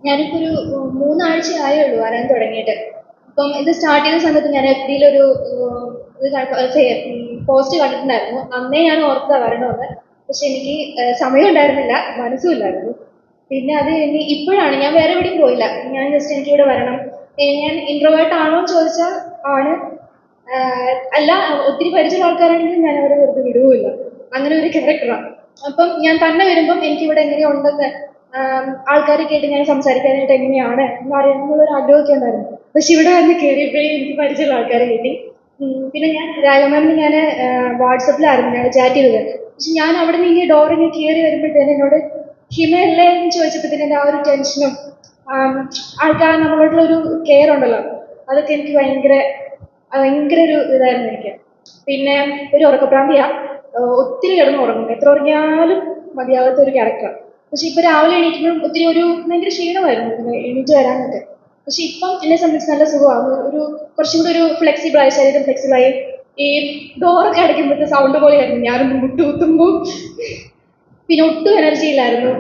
ഞാനിപ്പോൾ ഒരു 3 ആഴ്ചയായേ ഉള്ളൂ വരാൻ തുടങ്ങിയിട്ട്. അപ്പം ഇത് സ്റ്റാർട്ട് ചെയ്ത സമയത്ത് ഞാൻ എഫ് ഡിയിലൊരു പോസ്റ്റ് കണ്ടിട്ടുണ്ടായിരുന്നു. അന്നേ ഞാൻ ഓർത്തതാ വരണമെന്ന്. പക്ഷെ എനിക്ക് സമയം ഉണ്ടായിരുന്നില്ല, മനസ്സും ഇല്ലായിരുന്നു. പിന്നെ അത് കഴിഞ്ഞ് ഇപ്പോഴാണ്, ഞാൻ വേറെ എവിടെയും പോയില്ല. ഞാൻ ജസ്റ്റ് എനിക്കിവിടെ വരണം. ഞാൻ ഇൻട്രോവേർട്ട് ആണോ എന്ന് ചോദിച്ചാൽ ആണ്. അല്ല, ഒത്തിരി പരിചയമുള്ള ആൾക്കാരാണെങ്കിൽ ഞാൻ അവരെ വെറുതെ വിടുകയില്ല. അങ്ങനെ ഒരു ക്യാരക്ടറാണ്. അപ്പം ഞാൻ തന്നെ വരുമ്പം എനിക്കിവിടെ എങ്ങനെയുണ്ടെന്ന് ആൾക്കാരെ കേട്ട് ഞാൻ സംസാരിക്കാനായിട്ട് എങ്ങനെയാണ് എന്നറിയാമെന്നുള്ളൊരു ആഗ്രഹമൊക്കെ ഉണ്ടായിരുന്നു. പക്ഷെ ഇവിടെ വന്ന് കയറിയപ്പോഴേ എനിക്ക് പരിചയമുള്ള ആൾക്കാരെ കിട്ടി. പിന്നെ ഞാൻ രാഘവമാമിന് ഞാൻ വാട്സപ്പിലായിരുന്നു ഞാൻ ചാറ്റ് ചെയ്തത്. പക്ഷെ ഞാൻ അവിടെ നിന്ന് ഇങ്ങനെ ഡോറിങ്ങനെ കയറി വരുമ്പോഴത്തേനും എന്നോട് ഹിമയല്ലേ എന്ന് ചോദിച്ചപ്പോഴത്തേനും എൻ്റെ ആ ഒരു ടെൻഷനും ആൾക്കാർ നമ്മളോടുള്ള ഒരു കെയർ ഉണ്ടല്ലോ, അതൊക്കെ എനിക്ക് ഭയങ്കര ഭയങ്കര ഒരു ഇതായിരുന്നു എനിക്ക്. പിന്നെ ഒരു ഉറക്കഭ്രാന്തിയാ. ഒത്തിരി കിടന്ന് ഉറങ്ങും, എത്ര ഉറങ്ങിയാലും മതിയാവാത്ത ഒരു ക്യാരക്ടറാണ്. പക്ഷെ ഇപ്പൊ രാവിലെ എണീക്കുമ്പോഴും ഒത്തിരി ഒരു ഭയങ്കര ക്ഷീണമായിരുന്നു ഇങ്ങനെ എണീറ്റ് വരാനൊക്കെ. പക്ഷെ ഇപ്പം എന്നെ സംബന്ധിച്ച് നല്ല സുഖമാണ്. ഒരു കുറച്ചും കൂടി ഒരു ഫ്ലെക്സിബിളായി, ശരീരം ഫ്ലെക്സിബിളായി. ഈ ഡോറൊക്കെ അടയ്ക്കുമ്പോഴത്തെ സൗണ്ട് പോലെയായിരുന്നു ഞാനൊന്ന് മുട്ടുകുത്തുമ്പോൾ. പിന്നെ ഒട്ടും എനർജി ഇല്ലായിരുന്നു.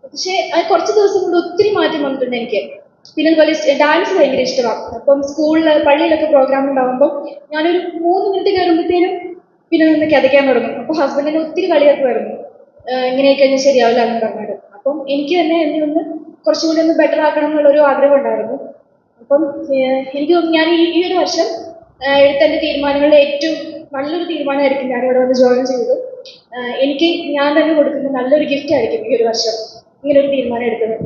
പക്ഷെ കുറച്ച് ദിവസം കൊണ്ട് ഒത്തിരി മാറ്റം വന്നിട്ടുണ്ട് എനിക്ക്. പിന്നെ അതുപോലെ ഡാൻസ് ഭയങ്കര ഇഷ്ടമാണ്. അപ്പം സ്കൂളിൽ പള്ളിയിലൊക്കെ പ്രോഗ്രാം ഉണ്ടാകുമ്പോൾ ഞാനൊരു 3 മിനിറ്റ് കയറുമ്പോഴത്തേനും പിന്നെ നിന്ന് കിതയ്ക്കാൻ തുടങ്ങും. അപ്പോൾ ഹസ്ബൻഡിനെ ഒത്തിരി കളിയാക്കുമായിരുന്നു, ഇങ്ങനെയൊക്കെ കഴിഞ്ഞാൽ ശരിയാവില്ല എന്ന് പറഞ്ഞാൽ. അപ്പം എനിക്ക് തന്നെ എന്നെ ഒന്ന് കുറച്ചുകൂടി ഒന്ന് ബെറ്റർ ആക്കണം എന്നുള്ളൊരു ആഗ്രഹം ഉണ്ടായിരുന്നു. അപ്പം എനിക്ക് തോന്നുന്നു ഞാൻ ഈ ഒരു വർഷം എടുത്ത എൻ്റെ തീരുമാനങ്ങളിൽ ഏറ്റവും നല്ലൊരു തീരുമാനമായിരിക്കും ഞാനിവിടെ വന്ന് ജോയിൻ ചെയ്തത്. എനിക്ക് ഞാൻ തന്നെ കൊടുക്കുന്ന നല്ലൊരു ഗിഫ്റ്റ് ആയിരിക്കും ഈ ഒരു വർഷം ഇങ്ങനെ ഒരു തീരുമാനം എടുക്കുന്നത്.